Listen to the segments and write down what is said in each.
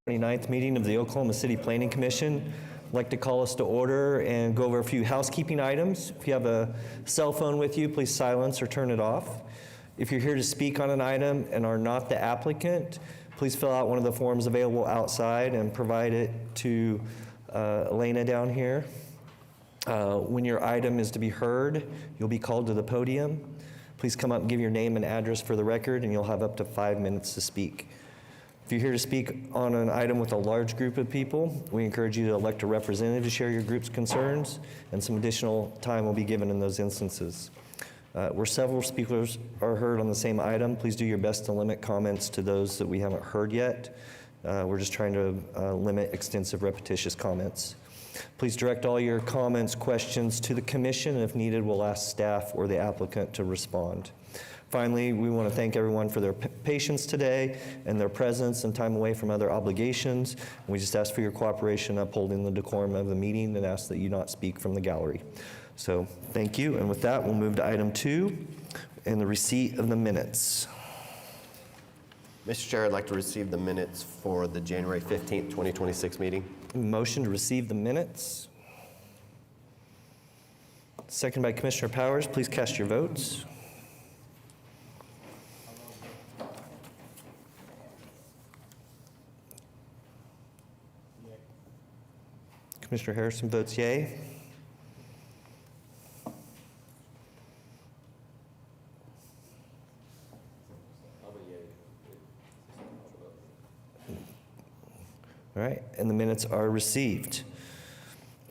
29th meeting of the Oklahoma City Planning Commission. I'd like to call us to order and go over a few housekeeping items. If you have a cell phone with you, please silence or turn it off. If you're here to speak on an item and are not the applicant, please fill out one of the forms available outside and provide it to Elena down here. When your item is to be heard, you'll be called to the podium. Please come up and give your name and address for the record, and you'll have up to 5 minutes to speak. If you're here to speak on an item with a large group of people, we encourage you to elect a representative to share your group's concerns, and some additional time will be given in those instances. Where several speakers are heard on the same item, please do your best to limit comments to those that we haven't heard yet. We're just trying to limit extensive repetitious comments. Please direct all your comments, questions to the commission, and if needed, we'll ask staff or the applicant to respond. Finally, we want to thank everyone for their patience today and their presence and time away from other obligations. We just ask for your cooperation upholding the decorum of the meeting and ask that you not speak from the gallery. So thank you, and with that, we'll move to item 2 and the receipt of the minutes. Mr. Chair, I'd like to receive the minutes for the January 15th, 2026 meeting. Motion to receive the minutes. Second by Commissioner Powers. Please cast your votes. Commissioner Harrison votes yay. All right, and the minutes are received.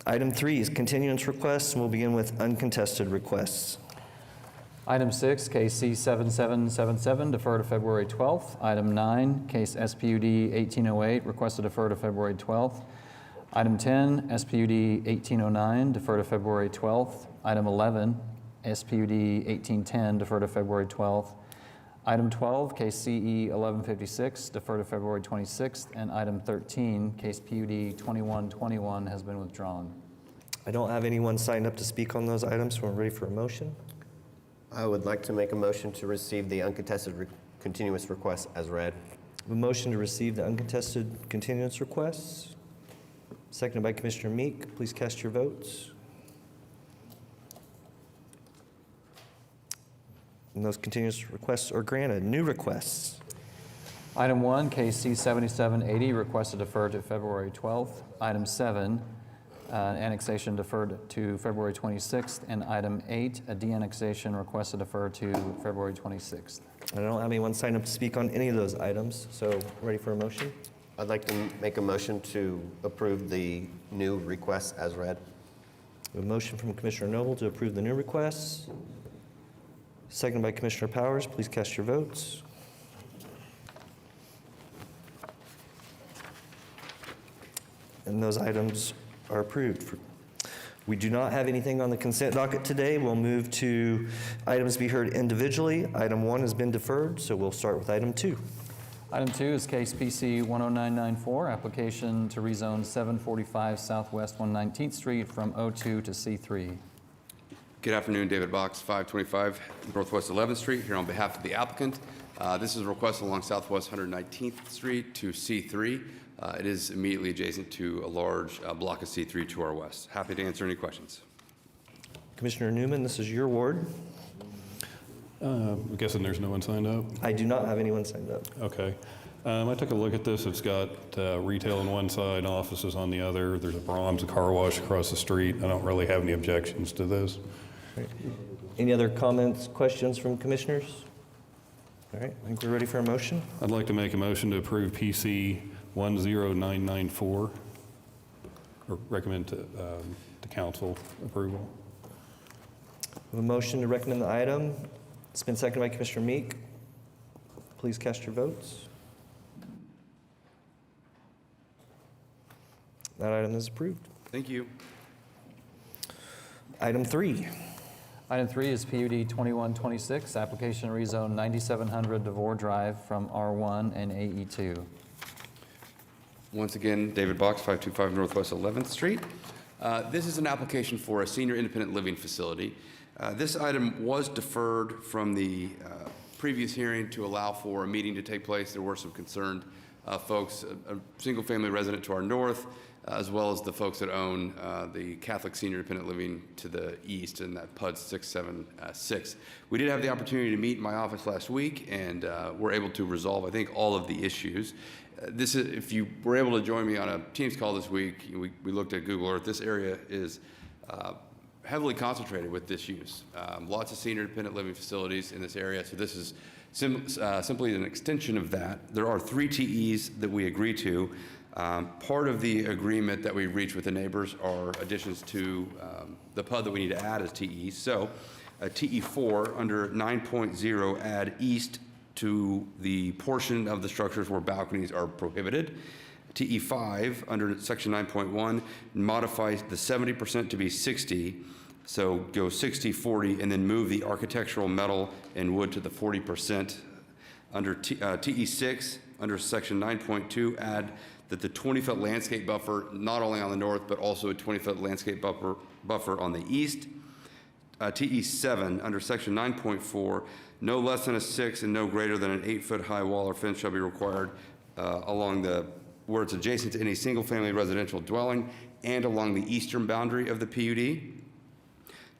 Item 3 is continuance requests, and we'll begin with uncontested requests. Item 6, case C7777, defer to February 12th. Item 9, case SPUD 1808, request to defer to February 12th. Item 10, SPUD 1809, defer to February 12th. Item 11, SPUD 1810, defer to February 12th. Item 12, case CE 1156, defer to February 26th. And item 13, case PUD 2121 has been withdrawn. I don't have anyone signed up to speak on those items, so we're ready for a motion. I would like to make a motion to receive the uncontested continuous requests as read. A motion to receive the uncontested continuance requests. Seconded by Commissioner Meek. Please cast your votes. And those continuous requests are granted. New requests. Item 1, case C7780, request to defer to February 12th. Item 7, annexation deferred to February 26th. And item 8, a de-annexation request to defer to February 26th. I don't have anyone signed up to speak on any of those items, so ready for a motion? I'd like to make a motion to approve the new requests as read. A motion from Commissioner Noble to approve the new requests. Seconded by Commissioner Powers. Please cast your votes. And those items are approved. We do not have anything on the consent docket today. We'll move to items to be heard individually. Item 1 has been deferred, so we'll start with item 2. Item 2 is case PC 10994, application to rezone 745 Southwest 119th Street from O2 to C3. Good afternoon, David Box, 525 Northwest 11th Street, here on behalf of the applicant. This is a request along Southwest 119th Street to C3. It is immediately adjacent to a large block of C3 to our west. Happy to answer any questions. Commissioner Newman, this is your ward. I'm guessing there's no one signed up? I do not have anyone signed up. Okay. I took a look at this. It's got retail on one side, offices on the other. There's a Brahms, a car wash across the street. I don't really have any objections to this. Right. Any other comments, questions from commissioners? All right, I think we're ready for a motion. I'd like to make a motion to approve PC 10994, or recommend to council approval. We have a motion to recommend the item. It's been seconded by Commissioner Meek. Please cast your votes. That item is approved. Thank you. Item 3. Item 3 is PUD 2126, application to rezone 9700 DeVore Drive from R1 and AE2. Once again, David Box, 525 Northwest 11th Street. This is an application for a senior independent living facility. This item was deferred from the previous hearing to allow for a meeting to take place. There were some concerned folks, a single-family resident to our north, as well as the folks that own the Catholic Senior Independent Living to the east, and that PUD 676. We did have the opportunity to meet in my office last week, and were able to resolve, I think, all of the issues. This is, if you were able to join me on a Teams call this week, we looked at Google Earth. This area is heavily concentrated with this use. Lots of senior independent living facilities in this area, so this is simply an extension of that. There are 3 TEs that we agree to. Part of the agreement that we reached with the neighbors are additions to the PUD that we need to add as TEs. So TE4 under 9.0 add east to the portion of the structures where balconies are prohibited. TE5 under section 9.1 modifies the 70% to be 60. So go 60, 40, and then move the architectural metal and wood to the 40%. Under TE6, under section 9.2, add that the 20-foot landscape buffer, not only on the north, but also a 20-foot landscape buffer on the east. TE7, under section 9.4, no less than a 6 and no greater than an 8-foot high wall or fence shall be required along the, where it's adjacent to any single-family residential dwelling and along the eastern boundary of the PUD.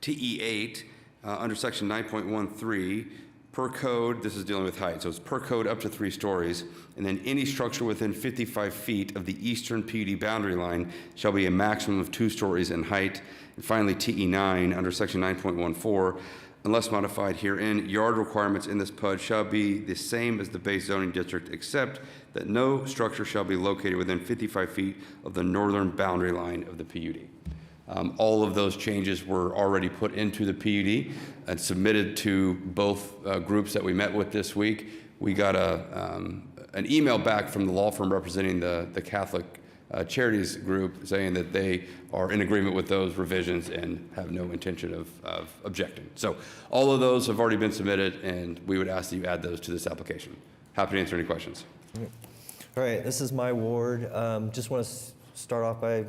TE8, under section 9.13, per code, this is dealing with height, so it's per code up to 3 stories, and then any structure within 55 feet of the eastern PUD boundary line shall be a maximum of 2 stories in height. And finally, TE9, under section 9.14, unless modified herein, yard requirements in this PUD shall be the same as the base zoning district, except that no structure shall be located within 55 feet of the northern boundary line of the PUD. All of those changes were already put into the PUD and submitted to both groups that we met with this week. We got an email back from the law firm representing the Catholic Charities group saying that they are in agreement with those revisions and have no intention of objecting. So all of those have already been submitted, and we would ask that you add those to this application. Happy to answer any questions. All right, this is my ward. Just want to start off by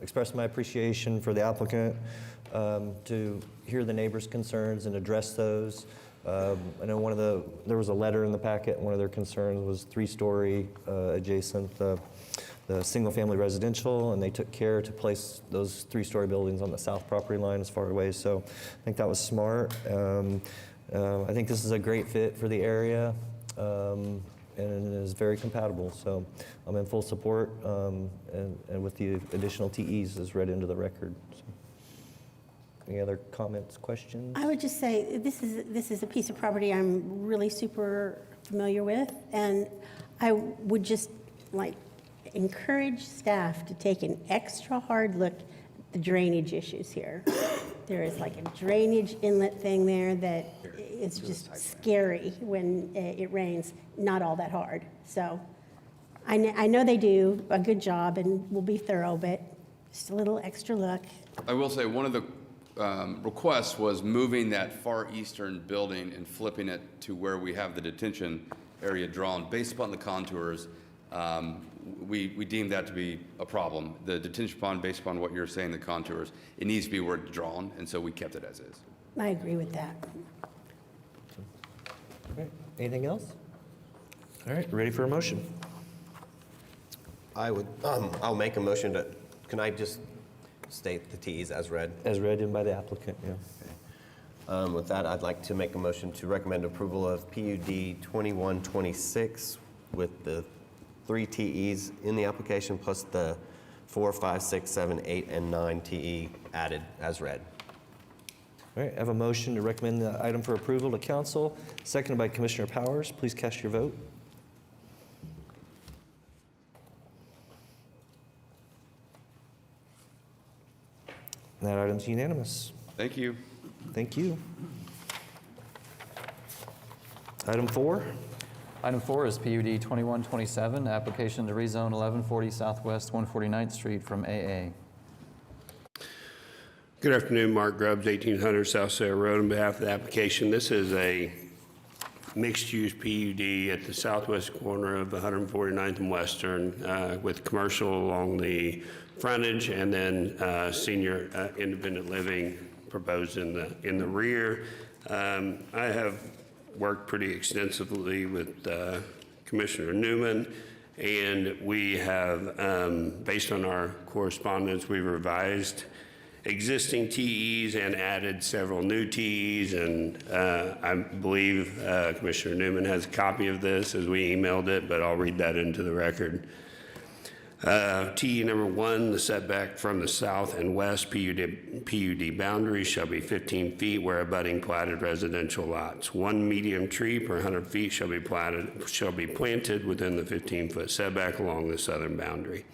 expressing my appreciation for the applicant to hear the neighbors' concerns and address those. I know there was a letter in the packet. One of their concerns was 3-story adjacent the single-family residential, and they took care to place those 3-story buildings on the south property line as far away. So I think that was smart. I think this is a great fit for the area. And it is very compatible. So I'm in full support, and with the additional TEs as read into the record. So, any other comments, questions? I would just say this is a piece of property I'm really super familiar with, and I would just like encourage staff to take an extra hard look at the drainage issues here. There is like a drainage inlet thing there that is just scary when it rains, not all that hard. So I know they do a good job and will be thorough, but just a little extra look. I will say one of the requests was moving that far eastern building and flipping it to where we have the detention area drawn. Based upon the contours, we deemed that to be a problem. The detention pond, based upon what you're saying, the contours, it needs to be where it's drawn, and so we kept it as is. I agree with that. All right. Anything else? All right, ready for a motion? I'll make a motion to, can I just state the TEs as read? As read in by the applicant, yeah. With that, I'd like to make a motion to recommend approval of PUD 2126 with the 3 TEs in the application plus the 4, 5, 6, 7, 8, and 9 TE added as read. All right, I have a motion to recommend the item for approval to council, seconded by Commissioner Powers. Please cast your vote. And that item's unanimous. Thank you. Thank you. Item 4. Item 4 is PUD 2127, application to rezone 1140 Southwest 149th Street from AA. Good afternoon, Mark Grubbs, 1800 South Sarah Road. On behalf of the application, this is a mixed-use PUD at the southwest corner of 149th and Western with commercial along the frontage and then senior independent living proposed in the rear. I have worked pretty extensively with Commissioner Newman And we have, based on our correspondence, we've revised existing TEs and added several new TEs. And I believe Commissioner Newman has a copy of this as we emailed it, but I'll read that into the record. TE number 1, the setback from the south and west PUD boundary shall be 15 feet where abutting platted residential lots. 1 medium tree per 100 feet shall be planted within the 15-foot setback along the southern boundary.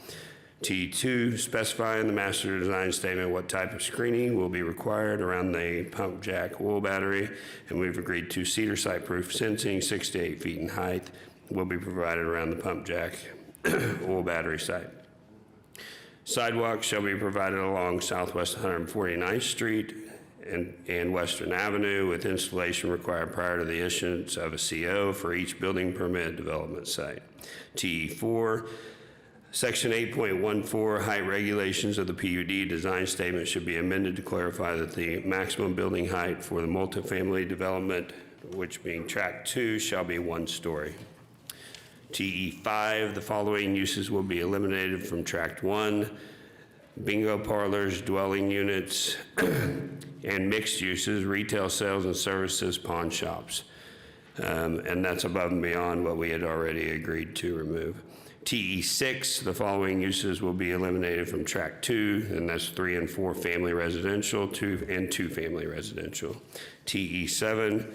T2, specify in the master design statement what type of screening will be required around the pump jack oil battery, and we've agreed to cedar site-proof fencing 6 to 8 feet in height will be provided around the pump jack oil battery site. Sidewalks shall be provided along Southwest 149th Street and Western Avenue with installation required prior to the issuance of a CO for each building permit development site. TE4, Section 8.14 height regulations of the PUD design statement should be amended to clarify that the maximum building height for the multifamily development, which being tract 2, shall be 1 story. TE5, the following uses will be eliminated from tract 1: bingo parlors, dwelling units, and mixed uses, retail sales and services, pawn shops. And that's above and beyond what we had already agreed to remove. TE6, the following uses will be eliminated from tract 2, and that's 3 and 4 family residential, 2 and 2 family residential. TE7,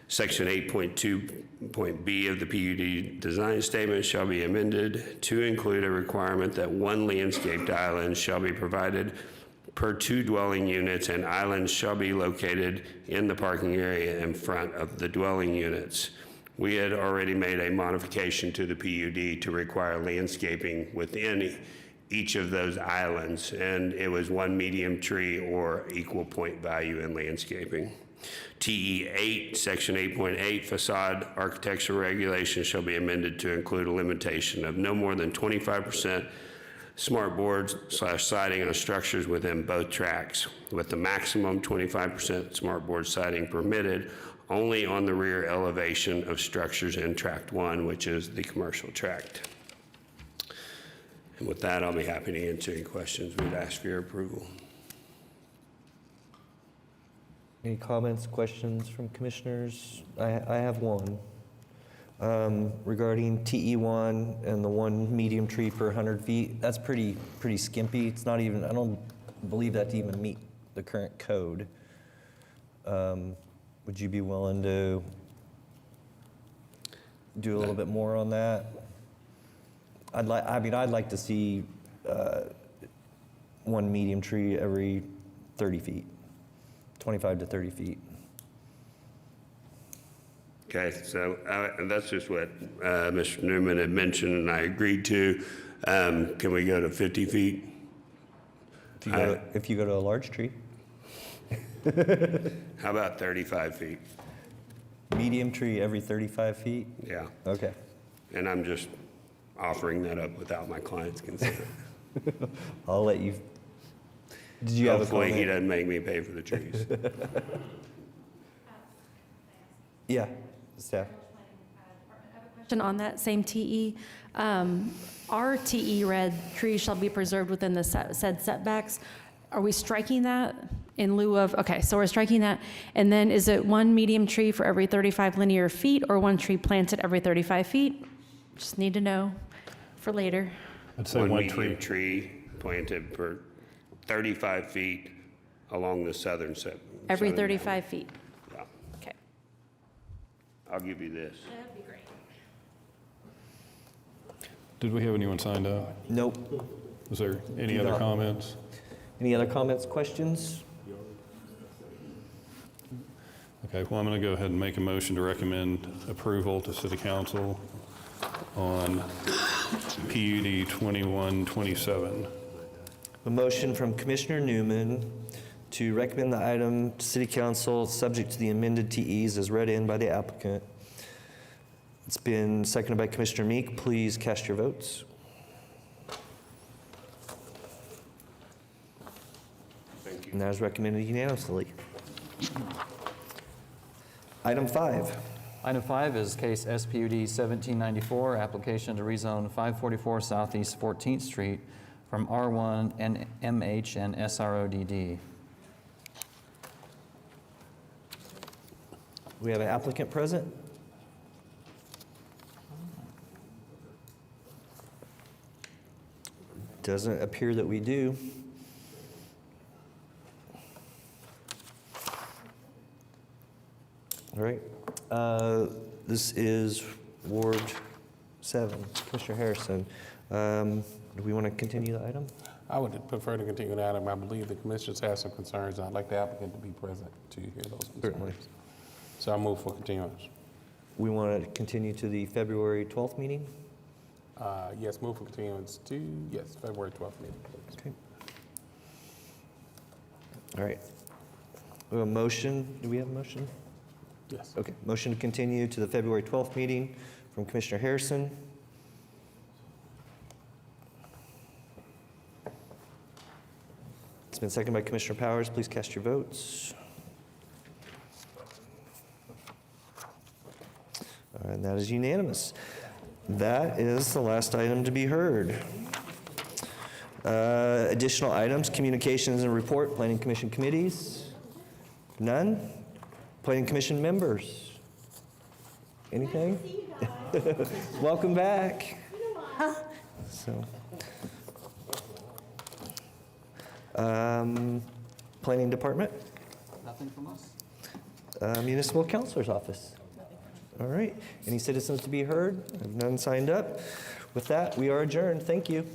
Section 8.2.b of the PUD design statement shall be amended to include a requirement that 1 landscaped island shall be provided per 2 dwelling units, and islands shall be located in the parking area in front of the dwelling units. We had already made a modification to the PUD to require landscaping within each of those islands, and it was 1 medium tree or equal point value in landscaping. TE8, Section 8.8, facade architectural regulations shall be amended to include a limitation of no more than 25% smart boards / siding on structures within both tracts, with the maximum 25% smart board siding permitted only on the rear elevation of structures in tract 1, which is the commercial tract. And with that, I'll be happy to answer any questions. We'd ask for your approval. Any comments, questions from commissioners? I have one. Regarding TE1 and the 1 medium tree per 100 feet, that's pretty skimpy. It's not even, I don't believe that to even meet the current code. Would you be willing to do a little bit more on that? I'd like to see 1 medium tree every 30 feet, 25 to 30 feet. Okay, so and that's just what Mr. Newman had mentioned, and I agreed to. Can we go to 50 feet? If you go to a large tree. How about 35 feet? Medium tree every 35 feet? Yeah, Okay. and I'm just offering that up without my client's consent. I'll let you. Did you have a Hopefully, he comment? doesn't make me pay for the trees. Yeah, staff. Question on that same TE. Our TE read, trees shall be preserved within the said setbacks. Are we striking that in lieu of, okay, so we're striking that. And then is it 1 medium tree for every 35 linear feet or 1 tree planted every 35 feet? Just need to know for later. I'd say 1 1 medium tree. tree planted per 35 feet along the southern set. Every southern 35 feet. boundary. Okay. Yeah. I'll give you this. That'd be great. Did we have anyone signed up? Nope. Was there any Do other not. comments? Any other comments, questions? Okay, well, I'm going to go ahead and make a motion to recommend approval to City Council on PUD 2127. A motion from Commissioner Newman to recommend the item to City Council, subject to the amended TEs as read in by the applicant. It's been seconded by Commissioner Meek. Please cast your votes. And that is recommended unanimously. Item 5, Item 5 is case SPUD 1794, application to rezone 544 Southeast 14th Street from R1 and MH and SRODD. We have an applicant present. Doesn't appear that we do. All right. This is Ward 7, Commissioner Harrison. Do we want to continue the item? I would prefer to continue the item. I believe the commissioners have some concerns. I'd like the applicant to be present to hear those concerns. Certainly. So I move for continuance. We want to continue to the February 12th meeting? Yes, move for continuance to, yes, February 12th meeting. please. Okay. All right. We have a motion. Do we have a motion? Yes. Okay. Motion to continue to the February 12th meeting from Commissioner Harrison. It's been seconded by Commissioner Powers. Please cast your votes. And that is unanimous. That is the last item to be heard. Additional items, communications and report, Planning Commission committees? None? Planning Commission members? Anything? Welcome back. So, Planning Department? Nothing from us? Municipal Counselor's Office? All right. Any citizens to be heard? None signed up. With that, we are adjourned. Thank you.